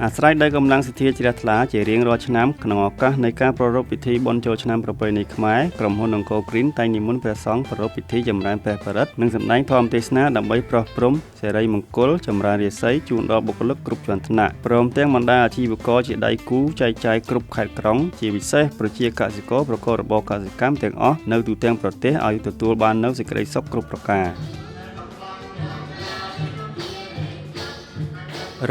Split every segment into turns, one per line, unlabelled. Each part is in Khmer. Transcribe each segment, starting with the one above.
អាស្រ័យដោយកម្លាំងសទ្ធាជ្រះថ្លាជារៀងរាល់ឆ្នាំក្នុងឱកាសនៃការប្រារព្ធពិធីបុណ្យចូលឆ្នាំប្រពៃណីខ្មែរក្រុមហ៊ុនអង្គរ Green តែងនិមន្តព្រះសង្ឃប្រារព្ធពិធីចម្រើនព្រះបរិត្តនិងសម្ដែងធម៌ទេសនាដើម្បីប្រោះព្រំសិរីមង្គលចម្រើនរាសីជូនដល់បុគ្គលិកគ្រប់ជាន់ថ្នាក់ព្រមទាំងបណ្ដាអាជីវករជាដៃគូចែកចាយគ្រប់ខេត្តក្រុងជាពិសេសប្រជាកសិករប្រកបរបរកសិកម្មទាំងអស់នៅទូទាំងប្រទេសឲ្យទទួលបាននូវសេចក្តីសុខគ្រប់ប្រការ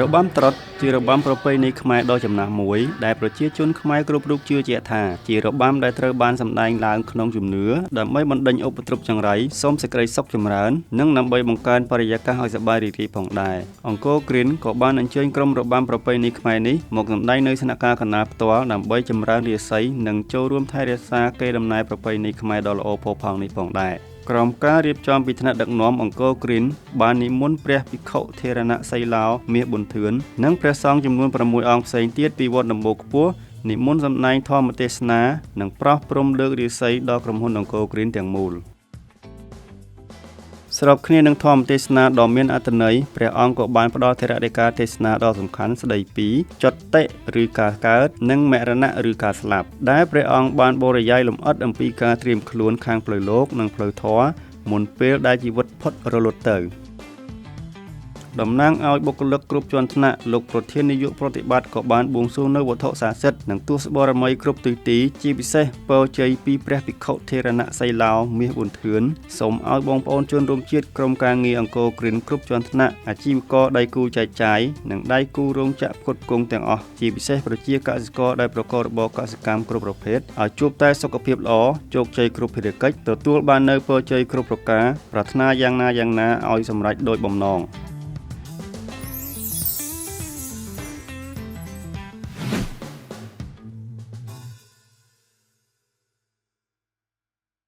របាំត្រុដិជារបាំប្រពៃណីខ្មែរដ៏ចំណាស់មួយដែលប្រជាជនខ្មែរគ្រប់រូបជឿជាក់ថាជារបាំដែលត្រូវបានសម្ដែងឡើងក្នុងជំនឿដើម្បីបណ្ដេញឧបទ្រពចង្រៃសូមសេចក្តីសុខចម្រើននិងដើម្បីបង្កើនបរិយាកាសឲ្យសប្បាយរីករាយផងដែរអង្គរ Green ក៏បានអញ្ជើញក្រុមរបាំប្រពៃណីខ្មែរនេះមកសម្ដែងនៅស្នាក់ការកណ្ដាលផ្ទាល់ដើម្បីចម្រើនរាសីនិងចូលរួមថែរក្សាកេរដំណែលប្រពៃណីខ្មែរដ៏ល្អផូរផង់នេះផងដែរក្រោមការរៀបចំពីថ្នាក់ដឹកនាំអង្គរ Green បាននិមន្តព្រះភិក្ខុថេរណសីឡោមាសប៊ុនធឿននិងព្រះសង្ឃចំនួន6អង្គផ្សេងទៀតពីវត្តដំបូលខ្ពស់និមន្តសម្ដែងធម៌ទេសនានិងប្រោះព្រំលើករាសីដល់ក្រុមហ៊ុនអង្គរ Green ទាំងមូលស្របគ្នានឹងធម៌ទេសនាដ៏មានអត្ថន័យព្រះអង្គក៏បានផ្ដល់ធរណីកាទេសនាដ៏សំខាន់ស្ដីពីចុតិឬការកើតនិងមរណៈឬការស្លាប់ដែលព្រះអង្គបានបរិយាយលម្អិតអំពីការត្រៀមខ្លួនខាងផ្លូវលោកនិងផ្លូវធម៌មុនពេលដែលជីវិតផុតរលត់ទៅតំណាងឲ្យបុគ្គលិកគ្រប់ជាន់ថ្នាក់លោកប្រធាននាយកប្រតិបត្តិក៏បានបួងសួងនៅវត្ថុស័ក្តិសិទ្ធិនិងទស្សបរមីគ្រប់ទិសទីជាពិសេសពរជ័យពីព្រះភិក្ខុថេរណសីឡោមាសប៊ុនធឿនសូមឲ្យបងប្អូនជនរួមជាតិក្រុមការងារអង្គរ Green គ្រប់ជាន់ថ្នាក់អាជីវករដៃគូចែកចាយនិងដៃគូរោងចក្រផ្គត់ផ្គង់ទាំងអស់ជាពិសេសប្រជាកសិករដែលប្រកបរបរកសិកម្មគ្រប់ប្រភេទឲ្យជួបតែសុខភាពល្អជោគជ័យគ្រប់ភារកិច្ចទទួលបាននូវពរជ័យគ្រប់ប្រការប្រាថ្នាយ៉ាងណាឲ្យសម្រេចដោយបំណង